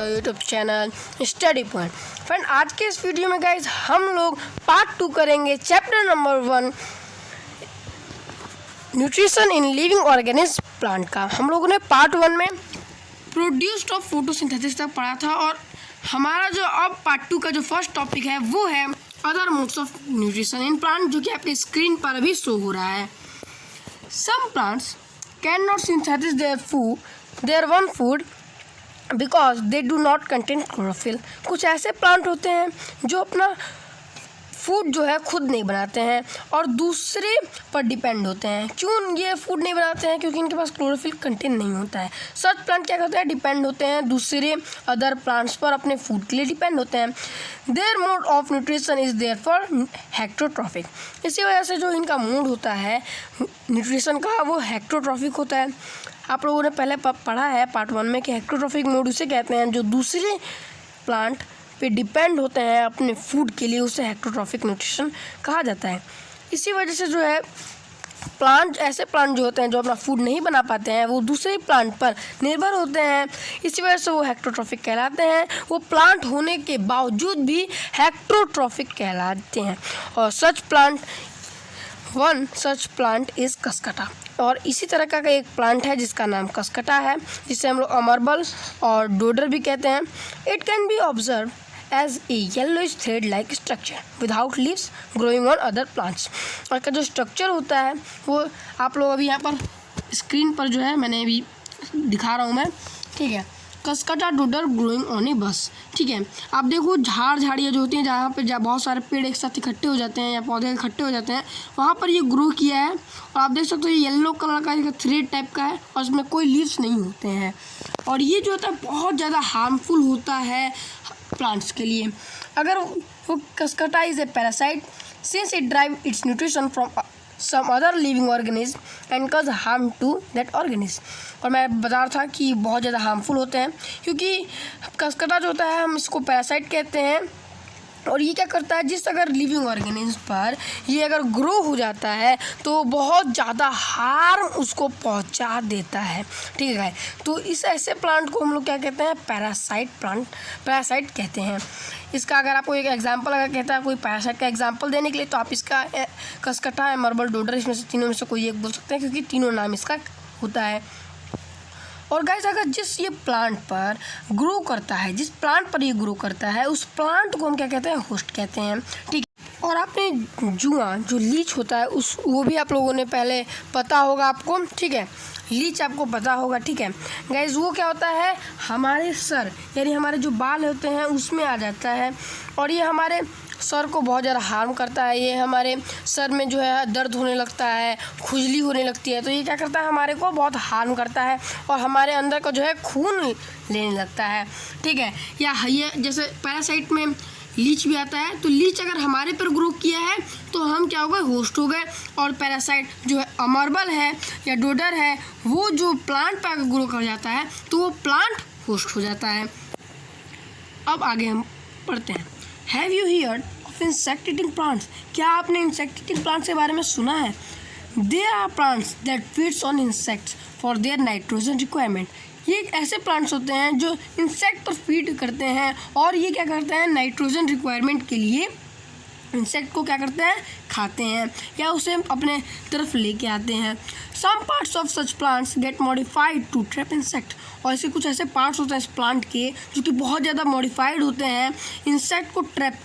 YouTube channel study point. Friend, आज के इस वीडियो में गाइज हम लोग पार्ट 2 करेंगे chapter number 1 nutrition in living organism plant का। हम लोगों ने पार्ट 1 में प्रोड्यूस्ड ऑफ फोटोसिंथेसिस तक पढ़ा था और हमारा जो अब पार्ट 2 का जो फर्स्ट टॉपिक है वो है other modes of nutrition in plant, जो कि आपके स्क्रीन पर अभी शो हो रहा है। Some plants can not synthesis their own food because they do not contain chlorophyll. कुछ ऐसे प्लांट होते हैं जो अपना फूड जो है खुद नहीं बनाते हैं और दूसरे पर डिपेंड होते हैं। क्यों ये फूड नहीं बनाते हैं? क्योंकि इनके पास क्लोरोफिल कंटेंट नहीं होता है। सच प्लांट क्या करते हैं? डिपेंड होते हैं दूसरे अदर प्लांट्स पर, अपने फूड के लिए डिपेंड होते हैं। Their mode of nutrition is therefore heterotrophic. इसी वजह से जो इनका मोड होता है न्यूट्रिशन का वो हेक्टोट्रॉफिक होता है। आप लोगों ने पहले पढ़ा है पार्ट 1 में कि हेक्टोट्रॉफिक मोड उसे कहते हैं जो दूसरे प्लांट पे डिपेंड होते हैं अपने फूड के लिए, उसे हेक्टोट्रॉफिक न्यूट्रिशन कहा जाता है। इसी वजह से जो है प्लांट, ऐसे प्लांट जो होते हैं जो अपना फूड नहीं बना पाते हैं, वो दूसरे प्लांट पर निर्भर होते हैं। इसी वजह से वो हेक्टोट्रॉफिक कहलाते हैं। वो प्लांट होने के बावजूद भी हेक्टोट्रॉफिक कहलाते हैं। और सच प्लांट इज कसकटा। और इसी तरह का एक प्लांट है जिसका नाम कसकटा है, जिसे हम लोग अमरबल और डोडर भी कहते हैं। It can be observe as a yellowish thread like structure without leaves growing on other plants. और का जो स्ट्रक्चर होता है वो आप लोग अभी यहाँ पर स्क्रीन पर जो है मैंने अभी दिखा रहा हूँ मैं, ठीक है। कसकटा डोडर ग्रोइंग ऑन ए बस, ठीक है। आप देखो झाड़ियाँ जो होती हैं जहाँ पे बहुत सारे पेड़ एक साथ इकट्ठे हो जाते हैं या पौधे इकट्ठे हो जाते हैं, वहाँ पर ये ग्रो किया है। और आप देख सकते हो ये येलो कलर का एक थ्रेड टाइप का है और उसमें कोई लीव्स नहीं होते हैं। और ये जो होता है बहुत ज़्यादा हार्मफुल होता है प्लांट्स के लिए। अगर वो Cuscuta is a parasite since it drive its nutrition from some other living organism and cause harm to that organism। और मैं बता रहा था कि बहुत ज़्यादा हार्मफुल होते हैं क्योंकि कसकटा जो होता है हम इसको पैरासाइट कहते हैं। और ये क्या करता है, जिस अगर लिविंग ऑर्गेनिज्म पर ये अगर ग्रो हो जाता है तो बहुत ज़्यादा हार्म उसको पहुंचा देता है, ठीक है। तो इस ऐसे प्लांट को हम लोग क्या कहते हैं? पैरासाइट कहते हैं। इसका अगर आपको एक एग्जांपल अगर कहता है कोई पैरासाइट का एग्जांपल देने के लिए, तो आप इसका कसकटा, अमरबल, डोडर, इसमें से तीनों में से कोई एक बोल सकते हैं क्योंकि तीनों नाम इसका होता है। और गाइस अगर जिस ये प्लांट पर ग्रो करता है, जिस प्लांट पर ये ग्रो करता है, उस प्लांट को हम क्या कहते हैं? होस्ट कहते हैं, ठीक है। और आपने जुआ जो लीच होता है वो भी आप लोगों ने पहले पता होगा आपको, ठीक है। लीच आपको पता होगा, ठीक है गाइस। वो क्या होता है? हमारे सर यानी हमारे जो बाल होते हैं उसमें आ जाता है और ये हमारे सर को बहुत ज़्यादा हार्म करता है। ये हमारे सर में जो है दर्द होने लगता है, खुजली होने लगती है। तो ये क्या करता है? हमारे को बहुत हार्म करता है और हमारे अंदर का जो है खून लेने लगता है, ठीक है। या ये जैसे पैरासाइट में लीच भी आता है, तो लीच अगर हमारे पर ग्रो किया है तो हम क्या हो गए? होस्ट हो गए। और पैरासाइट जो है अमरबल है या डोडर है, वो जो प्लांट पर अगर ग्रो कर जाता है तो वो प्लांट होस्ट हो जाता है। अब आगे हम पढ़ते हैं। Have you heard of insect eating plants? क्या आपने इंसेक्ट ईटिंग प्लांट्स के बारे में सुना है? There are plants that feeds on insects for their nitrogen requirement. ये ऐसे प्लांट्स होते हैं जो इंसेक्ट पर फीड करते हैं और ये क्या करते हैं? नाइट्रोजन रिक्वायरमेंट के लिए इंसेक्ट को क्या करते हैं? खाते हैं या उसे अपने तरफ लेके आते हैं। Some parts of such plants get modified to trap insect. और ऐसे कुछ ऐसे पार्ट्स होते हैं इस प्लांट के जो कि बहुत ज़्यादा मॉडिफाइड होते हैं इंसेक्ट को ट्रैप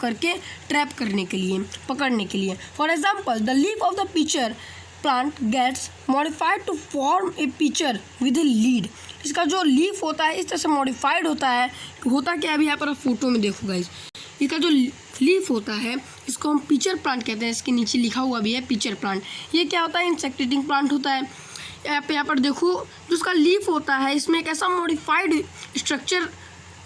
करने के लिए, पकड़ने के लिए। For example the leaf of the pitcher plant gets modified to form a pitcher with a lid. इसका जो लीफ होता है इस तरह से मॉडिफाइड होता है। होता क्या है? अभी यहाँ पर फोटो में देखो गाइस, इसका जो लीफ होता है इसको हम पिचर प्लांट कहते हैं। इसके नीचे लिखा हुआ भी है पिचर प्लांट। ये क्या होता है? इंसेक्ट ईटिंग प्लांट होता है। यहाँ पर देखो जो उसका लीफ होता है इसमें एक ऐसा मॉडिफाइड स्ट्रक्चर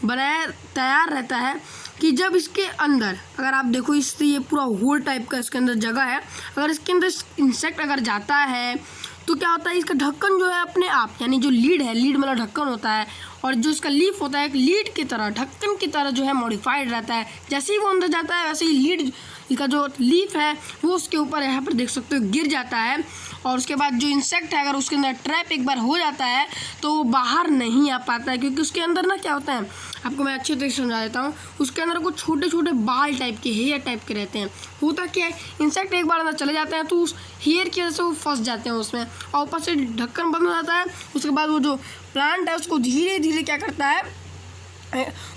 तैयार रहता है कि जब इसके अंदर अगर आप देखो इससे ये पूरा होल टाइप का इसके अंदर जगह है, अगर इसके अंदर इंसेक्ट अगर जाता है तो क्या होता है? इसका ढक्कन जो है अपने आप, यानी जो लीड है, लीड मतलब ढक्कन होता है, और जो इसका लीफ होता है एक लीड की तरह, ढक्कन की तरह जो है मॉडिफाइड रहता है। जैसे ही वो अंदर जाता है वैसे ही लीड का जो लीफ है वो उसके ऊपर यहाँ पर देख सकते हो गिर जाता है और उसके बाद जो इंसेक्ट है अगर उसके अंदर ट्रैप एक बार हो जाता है तो वो बाहर नहीं आ पाता है, क्योंकि उसके अंदर ना क्या होता है, आपको मैं अच्छे तरीके से समझा देता हूँ। उसके अंदर कुछ छोटे छोटे बाल टाइप के, हेयर टाइप के रहते हैं। होता क्या है, इंसेक्ट एक बार अंदर चले जाते हैं तो उस हेयर की वजह से वो फंस जाते हैं उसमें, और ऊपर से ढक्कन बंद हो जाता है। उसके बाद वो जो प्लांट है उसको धीरे धीरे क्या करता है,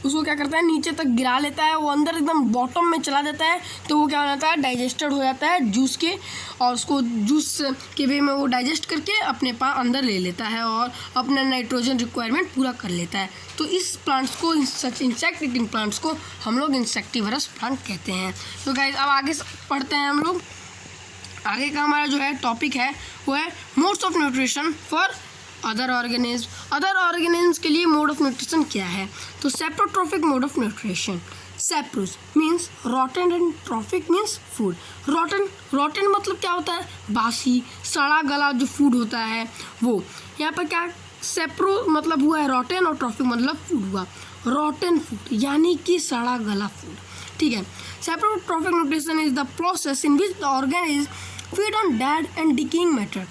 उसको क्या करता है, नीचे तक गिरा लेता है, वो अंदर एकदम बॉटम में चला जाता है। तो वो क्या हो जाता है, डाइजेस्टेड हो जाता है जूस के, और उसको जूस के वे में वो डाइजेस्ट करके अपने पास अंदर ले लेता है और अपना नाइट्रोजन रिक्वायरमेंट पूरा कर लेता है। तो इस प्लांट्स को, सच इंसेक्ट ईटिंग प्लांट्स को हम लोग इंसेक्टिवरस प्लांट कहते हैं। तो गाइस अब आगे पढ़ते हैं हम लोग। आगे का हमारा जो है टॉपिक है वो है modes of nutrition for other organism. Other organism के लिए मोड ऑफ न्यूट्रिशन क्या है, तो saprotrophic mode of nutrition. Sapros means rotten and trophic means food. Rotten मतलब क्या होता है, बासी सड़ा गला जो फूड होता है वो। यहाँ पर क्या सेप्रो मतलब हुआ है रॉटन, और ट्रॉफिक मतलब फूड हुआ। रॉटन फूड यानी कि सड़ा गला फूड, ठीक है। Saprotrophic nutrition is the process in which the organism feed on dead and decaying matter.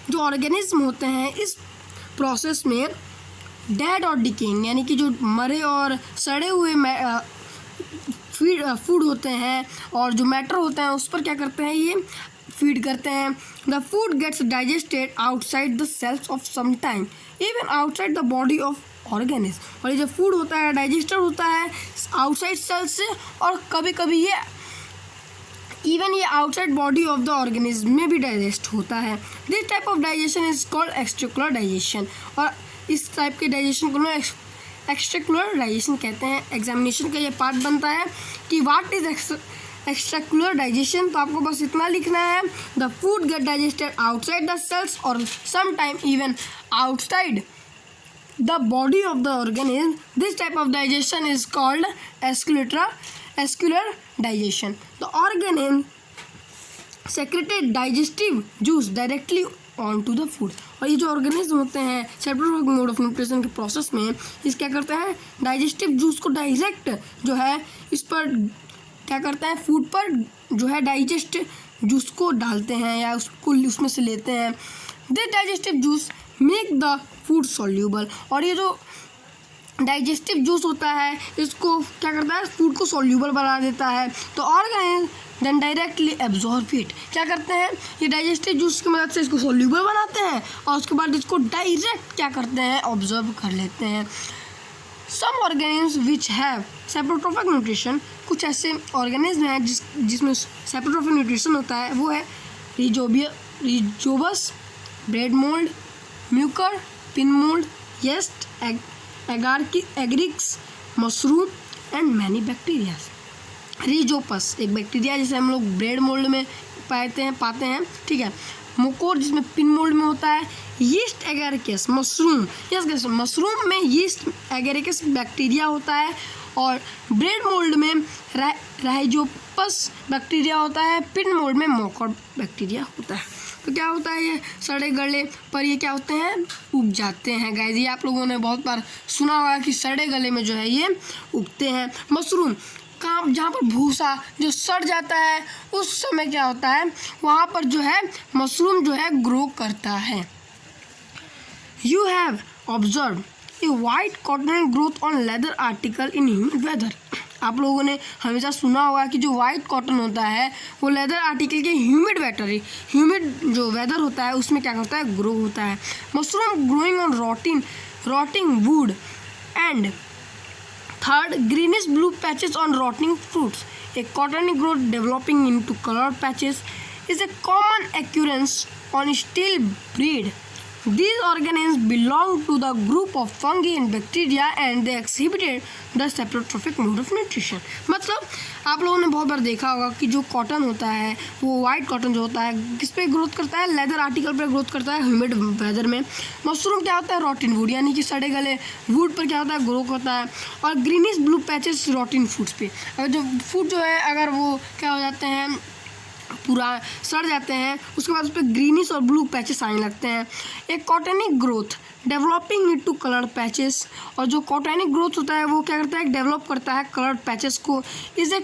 जो ऑर्गेनिज्म होते हैं इस प्रोसेस में डेड और डिकेइंग यानी कि जो मरे और सड़े हुए फूड होते हैं और जो मैटर होते हैं उस पर क्या करते हैं, ये फीड करते हैं। The food gets digested outside the cells of some time even outside the body of organism. और ये जो फूड होता है डाइजेस्टेड होता है आउटसाइड सेल्स से, और कभी कभी ये इवन ये outside body of the organism में भी डाइजेस्ट होता है। This type of digestion is called extracellular digestion, और इस टाइप के डाइजेशन को लोग एक्स्ट्राक्युलर डाइजेशन कहते हैं। एग्जामिनेशन का ये पार्ट बनता है कि व्हाट इज एक्स्ट्राक्युलर डाइजेशन। तो आपको बस इतना लिखना है, the food get digested outside the cells और some time even outside the body of the organism. This type of digestion is called vascular digestion. The organism secreted digestive juice directly onto the food. और ये जो organism होते हैं सेप्रोट्रोफिक mode of nutrition के process में इस क्या करते हैं, डाइजेस्टिव जूस को डायरेक्ट जो है इस पर क्या करते हैं, फूड पर जो है डाइजेस्ट जूस को डालते हैं या उसको उसमें से लेते हैं। This digestive juice make the food soluble. और ये जो डाइजेस्टिव जूस होता है इसको क्या करता है, फूड को सॉल्यूबल बना देता है। तो organism then directly absorb it, क्या करते हैं, ये डाइजेस्टिव जूस की मदद से इसको सॉल्यूबल बनाते हैं और उसके बाद इसको डायरेक्ट क्या करते हैं, ऑब्जर्व कर लेते हैं। Some organism which have saprotrophic nutrition, कुछ ऐसे ऑर्गेनिज्म हैं जिसमें सेप्रोट्रोफिक न्यूट्रिशन होता है, वो है Rhizopus, bread mould, Mucor, pin mould, yeast, Agaricus, mushroom and many bacteria. Rhizopus एक बैक्टीरिया जिसे हम लोग ब्रेड मोल्ड में पाते हैं, ठीक है। मुकोर जिसमें पिन मोल्ड में होता है। Yeast Agaricus mushroom, yes mushroom में यीस्ट एगरिकस बैक्टीरिया होता है। और ब्रेड मोल्ड में राइजोपस बैक्टीरिया होता है। पिन मोल्ड में मोकोर बैक्टीरिया होता है। तो क्या होता है, ये सड़े गले पर ये क्या होते हैं, उग जाते हैं। गाइस ये आप लोगों ने बहुत बार सुना होगा कि सड़े गले में जो है ये उगते हैं। मशरूम काम जहाँ पर भूसा जो सड़ जाता है उस समय क्या होता है, वहाँ पर जो है मशरूम जो है ग्रो करता है। You have observe a white cotton growth on leather article in humid weather. आप लोगों ने हमेशा सुना होगा कि जो वाइट कॉटन होता है वो लेदर आर्टिकल के ह्यूमिड जो वेदर होता है उसमें क्या करता है, ग्रो होता है। Mushroom growing on rotting would and third greenish blue patches on rotting fruits. A cottony growth developing into colored patches is a common occurrence on steel breed. These organisms belong to the group of fungi and bacteria and they exhibited the saprotrophic mode of nutrition. मतलब आप लोगों ने बहुत बार देखा होगा कि जो cotton होता है वो वाइट कॉटन जो होता है किस पे ग्रोथ करता है, लेदर आर्टिकल पर ग्रोथ करता है ह्यूमिड वेदर में। मशरूम क्या होता है, रॉटिन वुड यानी कि सड़े गले वुड पर क्या होता है, ग्रो होता है। और ग्रीनिश ब्लू पैचेस रॉटिन फूड्स पे, अगर जो फूड जो है अगर वो क्या हो जाते हैं, पूरा सड़ जाते हैं, उसके बाद उस पर ग्रीनिश और ब्लू पैचेस आने लगते हैं। एक cottony growth developing into coloured patches, और जो कॉटनिक ग्रोथ होता है वो क्या करता है, डेवलप करता है कलर्ड पैचेस को। Is a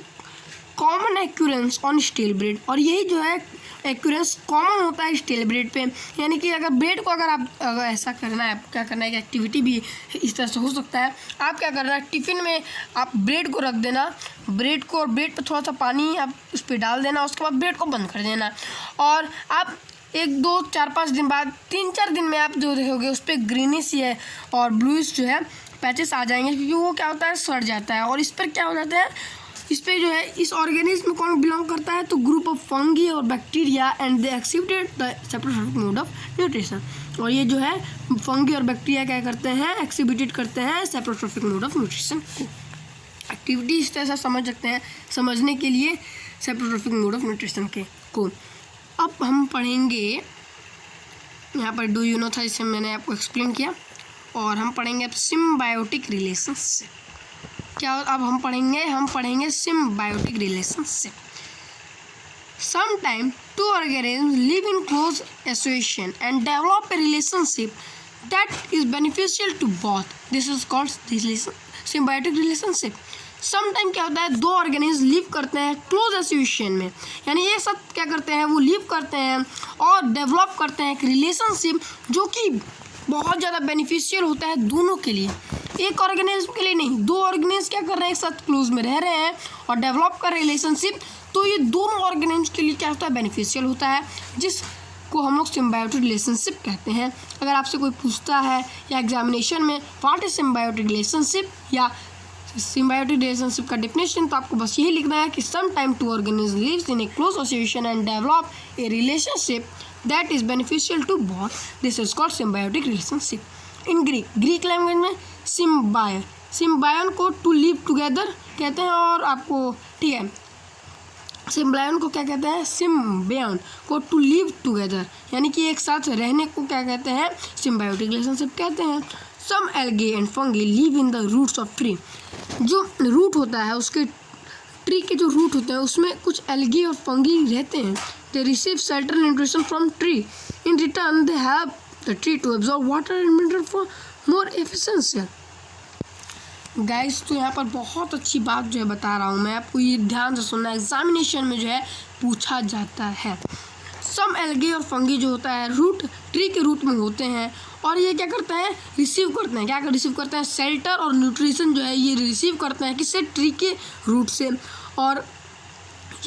common occurrence on stale bread, और यही जो है एक्यूरेंस कॉमन होता है स्टील ब्रेड पे, यानी कि अगर ब्रेड को अगर ऐसा करना है, क्या करना है कि एक्टिविटी भी इस तरह से हो सकता है। आप क्या करना है, टिफ़िन में आप ब्रेड को रख देना, ब्रेड को, और ब्रेड पर थोड़ा सा पानी आप उस पर डाल देना, उसके बाद ब्रेड को बंद कर देना, और आप 1, 2, 4, 5 दिन बाद, 3-4 दिन में आप जो देखोगे उस पर ग्रीनिश है और ब्लूइश जो है पैचेस आ जाएंगे, क्योंकि वो क्या होता है, सड़ जाता है। और इस पर क्या हो जाता है, इस पे जो है, इस ऑर्गेनिज्म कौन बिलोंग करता है, तो ग्रुप ऑफ फंगी और bacteria, and they exhibited the saprotrophic mode of nutrition. और ये जो है फंगी और बैक्टीरिया क्या करते हैं, एक्सिबिटेड करते हैं सेप्रोट्रॉपिक मोड ऑफ न्यूट्रिशन को। एक्टिविटी इस तरह से समझ सकते हैं, समझने के लिए सेप्रोट्रॉपिक मोड ऑफ न्यूट्रिशन के को। अब हम पढ़ेंगे, यहाँ पर डू यू नो था, जिसे मैंने आपको एक्सप्लेन किया, और हम पढ़ेंगे अब सिम्बायोटिक रिलेशनशिप। क्या अब हम पढ़ेंगे symbiotic relationship. Sometimes two organisms live in close association and develop a relationship that is beneficial to both. This is called symbiotic relationship. Sometimes क्या होता है, दो ऑर्गेनिज्म लिव करते हैं क्लोज एसोसिएशन में, यानी ये सब क्या करते हैं, वो लिव करते हैं और डेवलप करते हैं एक रिलेशनशिप जो कि बहुत ज़्यादा बेनिफिशियल होता है दोनों के लिए। एक ऑर्गेनिज्म के लिए नहीं, दो ऑर्गेनिज्म क्या कर रहे हैं, एक साथ क्लोज में रह रहे हैं और डेवलप कर रिलेशनशिप, तो ये दोनों ऑर्गेनिज्म के लिए क्या होता है, बेनिफिशियल होता है, जिसको हम लोग सिम्बायोटिक रिलेशनशिप कहते हैं। अगर आपसे कोई पूछता है या एग्जामिनेशन में व्हाट इज सिम्बायोटिक रिलेशनशिप या सिम्बायोटिक रिलेशनशिप का डेफिनेशन, तो आपको बस यही लिखना है कि some time two organism lives in a close association and develop a relationship that is beneficial to both, this is called symbiotic relationship. In Greek language में सिम्बायन को टू लिव टुगेदर कहते हैं, और आपको ठीक है, सिम्बायन को क्या कहते हैं, सिम्बायन को टू लिव टुगेदर, यानी कि एक साथ रहने को क्या कहते हैं, सिम्बायोटिक रिलेशनशिप कहते हैं। Some algae and fungi live in the roots of tree. जो रूट होता है, उसके ट्री के जो रूट होते हैं उसमें कुछ एल्गी और फंगी रहते हैं। They receive shelter and nutrition from tree, in return they have the tree to absorb water and mineral for more efficiency. Guys, तो यहाँ पर बहुत अच्छी बात जो है बता रहा हूँ मैं आपको, ये ध्यान से सुनना, एग्जामिनेशन में जो है पूछा जाता है। सम एल्गे और फंगी जो होता है रूट, ट्री के रूट में होते हैं, और ये क्या करते हैं, रिसीव करते हैं, क्या रिसीव करते हैं, शेल्टर और न्यूट्रिशन जो है ये रिसीव करते हैं किससे, ट्री के रूट से। और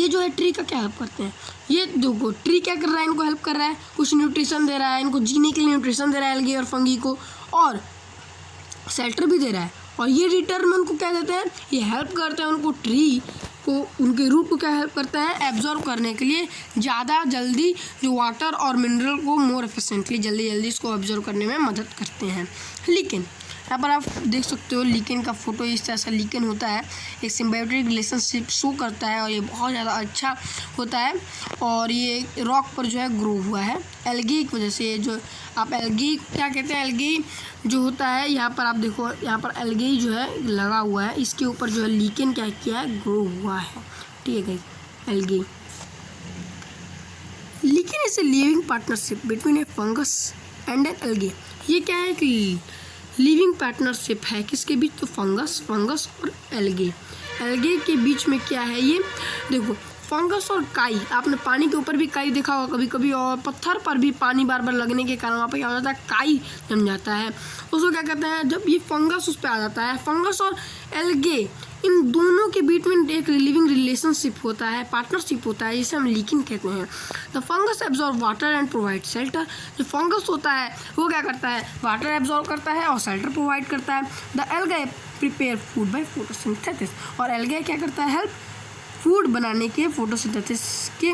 ये जो है ट्री का क्या हेल्प करते हैं, ये देखो ट्री क्या कर रहा है, इनको हेल्प कर रहा है, कुछ न्यूट्रिशन दे रहा है, इनको जीने के लिए न्यूट्रिशन दे रहा है एल्गे और फंगी को, और शेल्टर भी दे रहा है, और ये रिटर्न में उनको क्या देते हैं, ये हेल्प करते हैं उनको, ट्री को, उनके रूट को क्या हेल्प करता है, एब्जॉर्ब करने के लिए, ज़्यादा जल्दी जो वाटर और मिनरल को मोर एफिशिएंटली जल्दी इसको एब्जॉर्ब करने में मदद करते हैं। लेकिन यहाँ पर आप देख सकते हो लिकेन का फोटो, इस तरह से लिकेन होता है, एक सिम्बायोटिक रिलेशनशिप शो करता है, और ये बहुत ज़्यादा अच्छा होता है, और ये रॉक पर जो है ग्रो हुआ है एल्गी की वजह से। जो आप एल्गी क्या कहते हैं, एल्गी जो होता है, यहाँ पर आप देखो, यहाँ पर एल्गी जो है लगा हुआ है, इसके ऊपर जो है लिकेन क्या किया है, ग्रो हुआ है, ठीक है। Algae lichen is a living partnership between a fungus and an algae. ये क्या है कि लिविंग पार्टनरशिप है किसके बीच, तो फंगस और एल्गे के बीच में क्या है, ये देखो फंगस और काई, आपने पानी के ऊपर भी काई देखा होगा कभी कभी, और पत्थर पर भी पानी बार बार लगने के कारण वहाँ पर क्या हो जाता है, काई जम जाता है, उसको क्या कहते हैं, जब ये फंगस उस पर आ जाता है, फंगस और एल्गे इन दोनों के बीच में एक लिविंग रिलेशनशिप होता है, पार्टनरशिप होता है, जिसे हम लीकिंग कहते हैं। The fungus absorb water and provide shelter. जो फंगस होता है वो क्या करता है, वाटर एब्जॉर्ब करता है और शेल्टर प्रोवाइड करता है। The algae prepare food by photosynthesis, और एल्गे क्या करता है, हेल्प फूड बनाने के फोटोसिंथेसिस के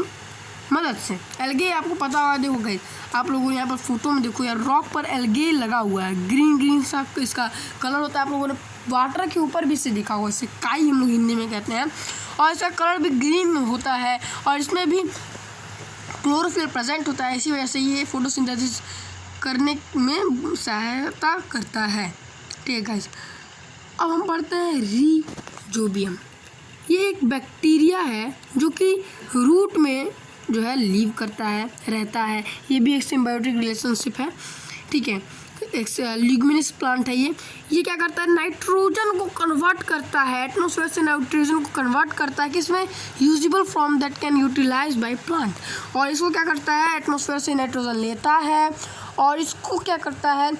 मदद से। एल्गे आपको पता होगा, देखो गाइस आप लोगों यहाँ पर फोटो में देखो यार, रॉक पर एल्गे लगा हुआ है, ग्रीन सा इसका कलर होता है, आप लोगों ने वाटर के ऊपर भी इसे देखा होगा, इसे काई हम लोग हिंदी में कहते हैं, और इसका कलर भी ग्रीन होता है, और इसमें भी क्लोरोफिल प्रेजेंट होता है, इसी वजह से ये फोटोसिंथेसिस करने में सहायता करता है, ठीक है गाइस। अब हम पढ़ते हैं रीजोबियम। ये एक बैक्टीरिया है जो कि रूट में जो है लीव करता है, रहता है, ये भी एक सिम्बायोटिक रिलेशनशिप है, ठीक है। ल्यूमिनस प्लांट है ये क्या करता है, नाइट्रोजन को कन्वर्ट करता है, एटमॉस्फेयर से नाइट्रोजन को कन्वर्ट करता है किसमें, usable form that can utilise by plant. और इसको क्या करता है, एटमॉस्फेयर से नाइट्रोजन लेता है और इसको क्या करता है,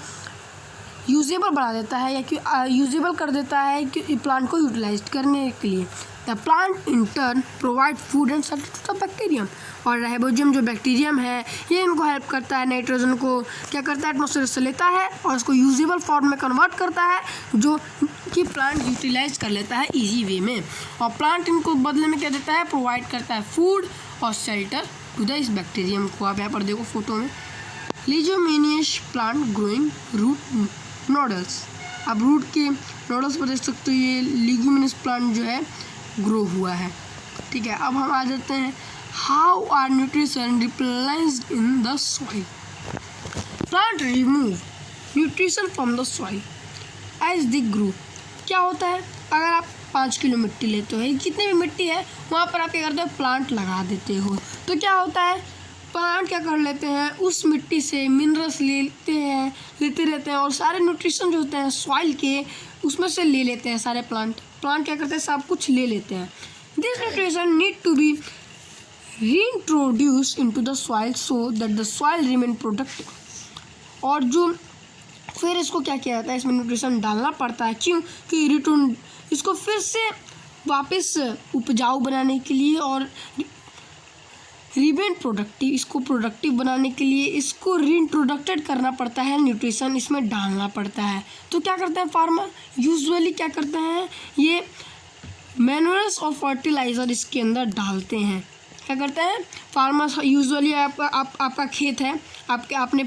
यूजेबल बना देता है या कि यूजेबल कर देता है कि प्लांट को यूटिलाइज करने के लिए। The plant in turn provide food and shelter to the bacterium. और राइबोसोम जो बैक्टीरियम है ये इनको हेल्प करता है, नाइट्रोजन को क्या करता है, एटमॉस्फेयर से लेता है और उसको यूजेबल फॉर्म में कन्वर्ट करता है जो कि प्लांट यूटिलाइज कर लेता है ईजी वे में। और प्लांट इनको बदले में क्या देता है, प्रोवाइड करता है फूड और शेल्टर टू द इस बैक्टीरियम को। आप यहाँ पर देखो फोटो में, लीजियोमिनियस प्लांट ग्रोइंग रूट नोडल्स। अब रूट के नोडल्स पर देख सकते हो ये लीजियोमिनियस प्लांट जो है ग्रो हुआ है। ठीक है, अब हम आ जाते हैं how are nutrition replaced in the soil. Plant remove nutrition from the soil as they grow. क्या होता है, अगर आप 5 किलो मिट्टी लेते हो, कितनी भी मिट्टी है वहाँ पर आप क्या करते हो, प्लांट लगा देते हो, तो क्या होता है, प्लांट क्या कर लेते हैं, उस मिट्टी से मिनरल्स लेते रहते हैं और सारे न्यूट्रिशन जो होते हैं सॉइल के उसमें से ले लेते हैं सारे प्लांट क्या करते हैं, सब कुछ ले लेते हैं। This nutrition need to be reintroduce into the soil so that the soil remain productive. और जो फिर इसको क्या किया जाता है, इसमें न्यूट्रिशन डालना पड़ता है, क्यों कि रिटर्न इसको फिर से वापस उपजाऊ बनाने के लिए और रिमेन प्रोडक्टिव, इसको प्रोडक्टिव बनाने के लिए इसको रीइंट्रोडक्टेड करना पड़ता है, न्यूट्रिशन इसमें डालना पड़ता है। तो क्या करते हैं फार्मर, यूजुअली क्या करते हैं, ये मैन्यूअल्स और फर्टिलाइज़र इसके अंदर डालते हैं। क्या करते हैं फार्मर्स यूजुअली, आपका खेत है, आपने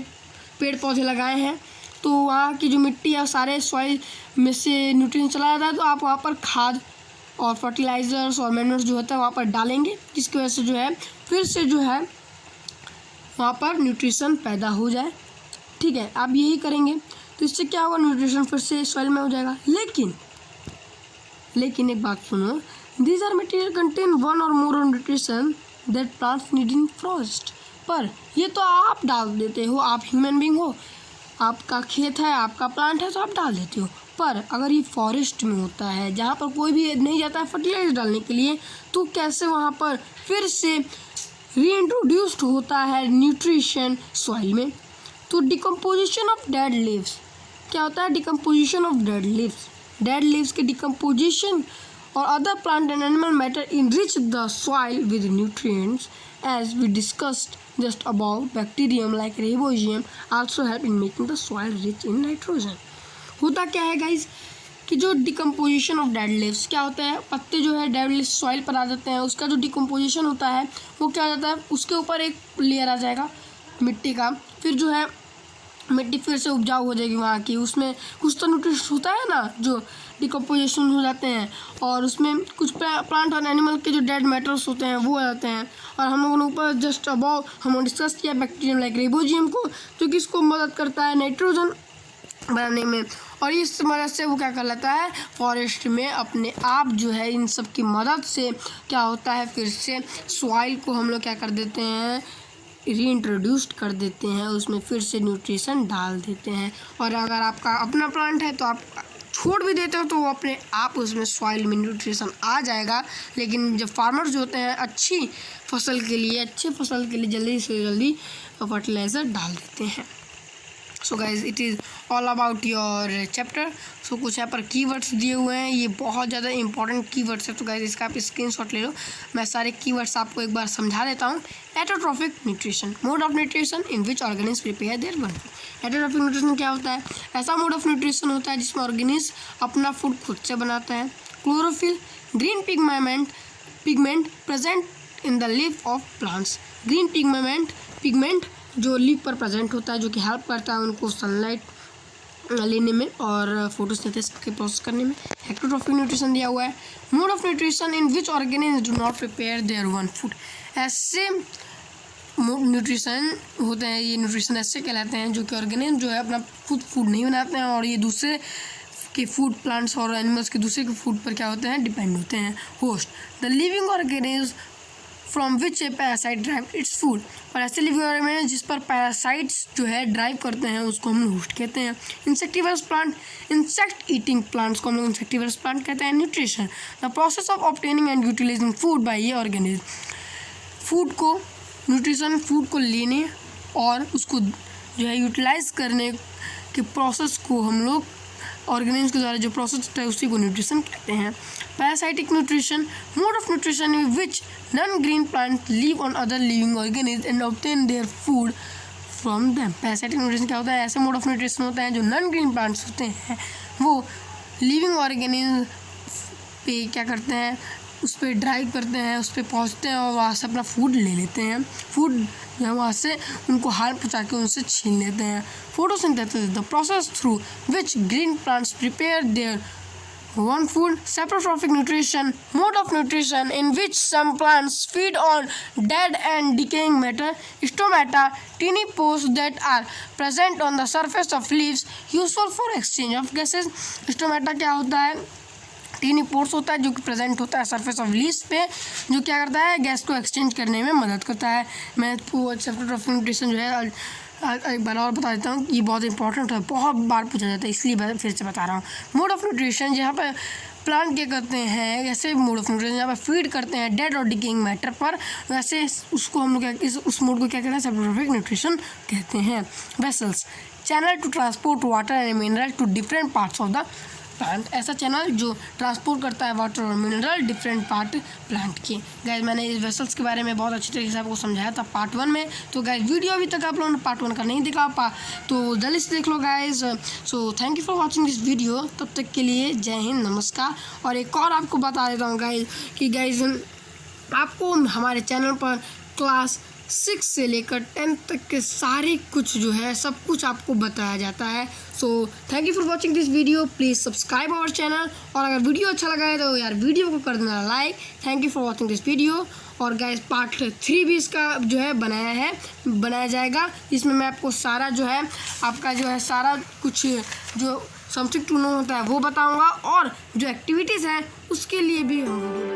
पेड़ पौधे लगाए हैं, तो वहाँ की जो मिट्टी है सारे सॉइल में से न्यूट्रिशन चला जाता है, तो आप वहाँ पर खाद और फर्टिलाइज़र्स और मैन्यूअर्स जो होता है वहाँ पर डालेंगे, जिसकी वजह से जो है फिर से जो है वहाँ पर न्यूट्रिशन पैदा हो जाए। ठीक है, आप यही करेंगे तो इससे क्या होगा, न्यूट्रिशन फिर से सॉइल में हो जाएगा। लेकिन एक बात सुनो, these are material contain one or more nutrition that plants need in forest. पर ये तो आप डाल देते हो, आप ह्यूमन बीइंग हो, आपका खेत है, आपका प्लांट है, तो आप डाल देते हो। पर अगर ये फॉरेस्ट में होता है जहाँ पर कोई भी नहीं जाता है फर्टिलाइजर डालने के लिए, तो कैसे वहाँ पर फिर से रीइंट्रोड्यूस्ड होता है न्यूट्रिशन सॉइल में। तो डिकम्पोजिशन ऑफ डेड लीव्स, क्या होता है, डिकम्पोजिशन ऑफ डेड लीव्स के डिकम्पोजिशन और other plant and animal matter enrich the soil with nutrients as we discussed just above. Bacterium like Ribosium also help in making the soil rich in nitrogen. होता क्या है guys कि जो decomposition of dead leaves, क्या होता है, पत्ते जो है डेड लीव्स सॉइल पर आ जाते हैं, उसका जो डिकम्पोजिशन होता है वो क्या हो जाता है, उसके ऊपर एक लेयर आ जाएगा मिट्टी का, फिर जो है मिट्टी फिर से उपजाऊ हो जाएगी वहाँ की, उसमें कुछ तो न्यूट्रिशन होता है ना जो डिकम्पोजिशन हो जाते हैं, और उसमें कुछ प्लांट और एनिमल के जो डेड मैटर्स होते हैं वो आ जाते हैं। और हम लोगों ने ऊपर जस्ट अबाउ हम डिस्कस किया बैक्टीरियम लाइक रिबोजियम को, जो कि इसको मदद करता है नाइट्रोजन बनाने में, और इस मदद से वो क्या कर लेता है, फॉरेस्ट में अपने आप जो है इन सब की मदद से क्या होता है, फिर से सॉइल को हम लोग क्या कर देते हैं, रीइंट्रोड्यूस्ड कर देते हैं, उसमें फिर से न्यूट्रिशन डाल देते हैं। और अगर आपका अपना प्लांट है तो आप छोड़ भी देते हो तो वो अपने आप उसमें सॉइल में न्यूट्रिशन आ जाएगा। लेकिन जब फार्मर्स जो होते हैं अच्छी फसल के लिए जल्दी से जल्दी फर्टिलाइज़र डाल देते हैं। So guys it is all about your chapter. So कुछ यहाँ पर कीवर्ड्स दिए हुए हैं, ये बहुत ज़्यादा इंपॉर्टेंट कीवर्ड्स है, तो गाइज इसका आप स्क्रीनशॉट ले लो। मैं सारे कीवर्ड्स आपको एक बार समझा देता हूँ। Autotrophic nutrition, mode of nutrition in which organism prepare their own food. Autotrophic nutrition क्या होता है, ऐसा मोड ऑफ न्यूट्रिशन होता है जिसमें ऑर्गेनिज्म अपना फूड खुद से बनाता है। Chlorophyll, green pigment present in the leaf of plants. Green pigment जो लीफ पर प्रेजेंट होता है, जो कि हेल्प करता है उनको सनलाइट लेने में और फोटोसिंथेसिस के प्रोसेस करने में। हेक्टोट्रॉफिक न्यूट्रिशन दिया हुआ है। Mode of nutrition in which organism do not prepare their own food. ऐसे न्यूट्रिशन होते हैं, ये न्यूट्रिशन ऐसे कहलाते हैं जो कि ऑर्गेनिज्म जो है अपना खुद फूड नहीं बनाते हैं और ये दूसरे के फूड, प्लांट्स और एनिमल्स के दूसरे के फूड पर क्या होते हैं, डिपेंड होते हैं। Host, the living organism from which A parasite drive its food. और ऐसे लिविंग ऑर्गेनिज्म जिस पर पैरासाइट्स जो है ड्राइव करते हैं उसको हम लोग होस्ट कहते हैं। Insectivorous plant, insect eating plants को हम लोग इंसेक्टिवर्स प्लांट कहते हैं। Nutrition, the process of obtaining and utilising food by ये ऑर्गेनिज्म। फूड को, न्यूट्रिशन फूड को लेने और उसको जो है यूटिलाइज करने के प्रोसेस को हम लोग ऑर्गेनिज्म के द्वारा जो प्रोसेस होता है उसी को न्यूट्रिशन कहते हैं। Parasitic nutrition, mode of nutrition in which non green plant live on other living organism and obtain their food from them. Parasitic nutrition क्या होता है? ऐसे मोड ऑफ न्यूट्रिशन होता है जो नॉन ग्रीन प्लांट्स होते हैं वो लिविंग ऑर्गेनिज्म पे क्या करते हैं, उस पर ड्राइव करते हैं, उस पर पहुँचते हैं और वहाँ से अपना फूड ले लेते हैं। फूड जो है वहाँ से उनको हार्म पहुँचा के उनसे छीन लेते हैं। Photosynthesis, the process through which green plants prepare their one food. Saprotrophic nutrition, mode of nutrition in which some plants feed on dead and decaying matter. Stomata, tiny pores that are present on the surface of leaves, useful for exchange of gases. Stomata क्या होता है? Tiny pores होता है जो कि present होता है surface of leaves पे, जो क्या करता है गैस को एक्सचेंज करने में मदद करता है। मैं सेप्टोट्रॉफिक न्यूट्रिशन जो है एक बार और बता देता हूँ, ये बहुत इंपॉर्टेंट है, बहुत बार पूछा जाता है इसलिए फिर से बता रहा हूँ। मोड ऑफ न्यूट्रिशन, जहाँ पर प्लांट क्या करते हैं, ऐसे मोड ऑफ न्यूट्रिशन जहाँ पर फीड करते हैं डेड और डिकेइंग मैटर पर, वैसे उसको हम लोग उस मोड को क्या कहते हैं? सेप्टोट्रॉफिक न्यूट्रिशन कहते हैं। Vessels, channel to transport water and mineral to different parts of the plant. ऐसा चैनल जो ट्रांसपोर्ट करता है वाटर और मिनरल डिफरेंट पार्ट प्लांट के। गाइस मैंने इस वेसल्स के बारे में बहुत अच्छी तरीके से आपको समझाया था पार्ट 1 में। तो गाइस वीडियो अभी तक आप लोगों ने पार्ट 1 का नहीं देखा तो जल्दी से देख लो guys. So thank you for watching this video. तब तक के लिए जय हिंद, नमस्कार। और एक और आपको बता देता हूँ गाइस कि गाइस आपको हमारे चैनल पर क्लास 6 से लेकर 10 तक के सारे कुछ जो है सब कुछ आपको बताया जाता है। So thank you for watching this video. Please subscribe our channel, और अगर वीडियो अच्छा लगा है तो यार वीडियो को कर देना like. Thank you for watching this video. और गाइस पार्ट 3 भी इसका जो है बनाया जाएगा, जिसमें मैं आपको सारा जो है आपका जो है सारा कुछ जो समथिंग टू नो होता है वो बताऊँगा, और जो एक्टिविटीज़ हैं उसके लिए भी हम